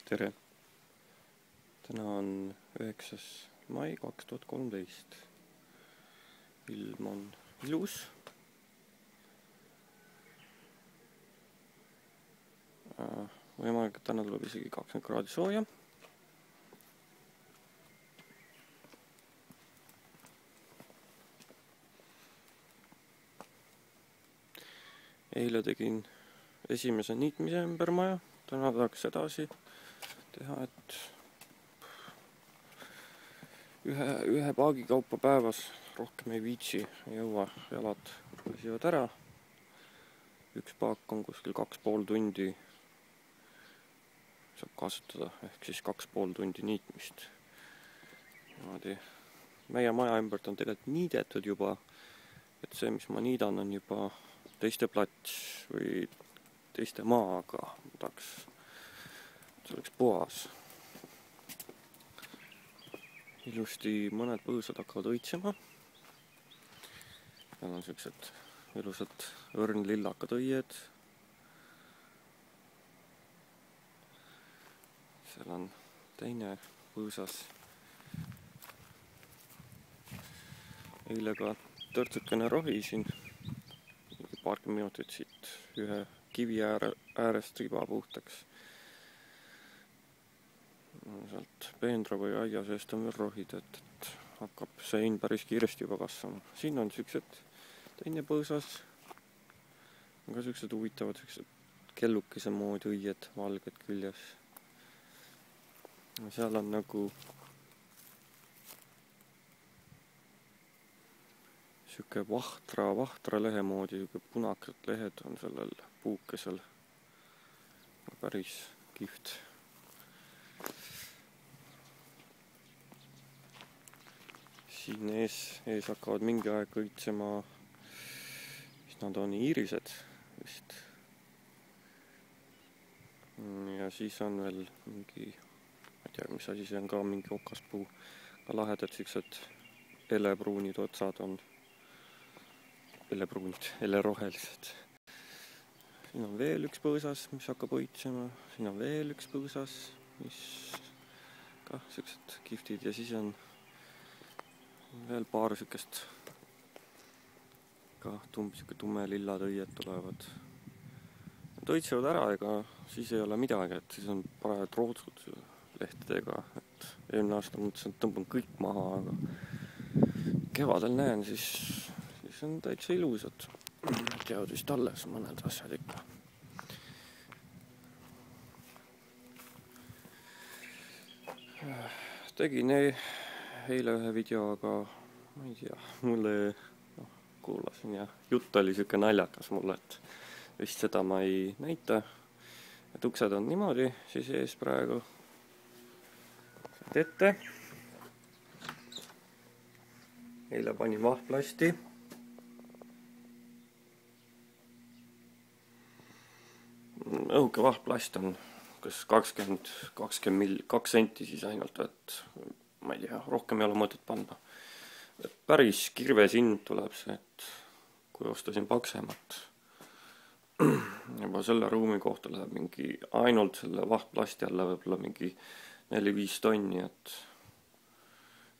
Tere! Täna on 9. mai 2013. Ilm on ilus. Võimalik, et täna tuleb isegi 20 kraadi sooja. Eile tegin esimese niitmise ümber maja. Täna tahaks edasi teha, et ühe paagi kaupa päevas, rohkem ei viitsi, ei jõua, jalad väsivad ära. Üks paak on kuskil 2,5 tundi saab kasutada, ehk siis 2,5 tundi niitmist. Meie maja ümbert on tegelikult niidetud juba, et see, mis ma niidan, on juba teiste plats või teiste maa, aga ma tahaks, et see oleks puhas. Ilusti mõned põõsad hakkavad õitsema. Seal on sellised ilusad õrnlillakad õied. Seal on teine põõsas. Eile ka törtsukene rohisin. Paarkümmend minutit siit ühe kivi äärest riba puhtaks. Sealt peendra või aia seest on veel rohid, et hakkab sein päris kiiresti juba kasvama. Siin on sellised teine põõsas. On ka sellised huvitavad kellukese moodi õied, valged küljes. Seal on nagu siuke vahtra lehe moodi, siuke punakad lehed on sellel puukesel. Päris kihvt. Siin ees hakkavad mingi aeg õitsema, mis nad on, iirised vist. Ja siis on veel mingi, ma ei tea, mis asi see on, ka mingi okaspuu. Ka lahedad siuksed elepruunid otsad on. Elerohelised. Siin on veel üks põõsas, mis hakkab õitsema. Siin on veel üks põõsas, mis ka sellised kihvtid. Ja siis on veel paar siukest ka tumme lillad õied tulevad. Nad õitsevad ära, ega siis ei ole midagi, et siis on parajad rootsud lehtedega. Et eelmine aasta mõtlesin, et tõmban kõik maha, aga kevadel näen, siis on täitsa ilusad. Teavad vist alles mõned asjad ikka. Tegin eile ühe video, aga ma ei tea, mulle kuulasin ja jutt oli siuke naljakas mulle, et vist seda ma ei näita. Et uksed on niimoodi, siis ees praegu ette. Eile panin vahtplasti. Õhuke vahtplast on kas 2 senti siis ainult, et ma ei tea, rohkem ei ole mõtet panna. Et päris kirves hind tuleb see, et kui ostasin paksemat. Juba selle ruumi kohta läheb mingi, ainult selle vahtplasti alla võib-olla mingi 4-5 tonni, et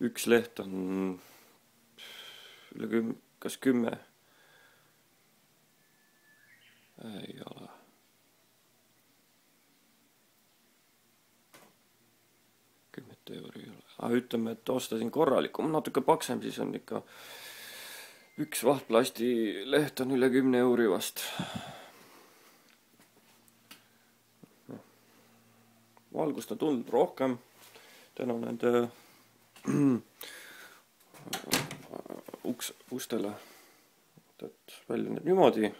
üks leht on üle kas 10. Ei ole. Euri ei ole. Aga ütleme, et ostasin korralikum, natuke paksem, siis on ikka üks vahtplasti leht on üle 10 euri vast. Valgust on tulnud rohkem tänu nende ustele. Et välja need niimoodi.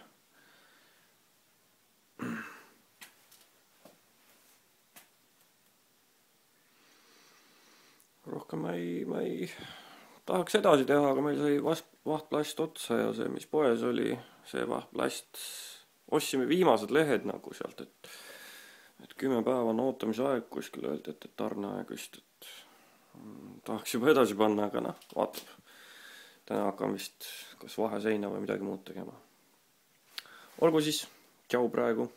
Rohkem ma ei tahaks edasi teha, aga meil sai vahtplast otsa ja see, mis poes oli, see vahtplast, ostsime viimased lehed nagu sealt, et 10 päeva on ootamisaeg kuskil öeldi, et tarneaeg vist, et tahaks juba edasi panna, aga vaatab. Täna hakkan vist kas vaheseina või midagi muud tegema. Olgu siis, tšau praegu!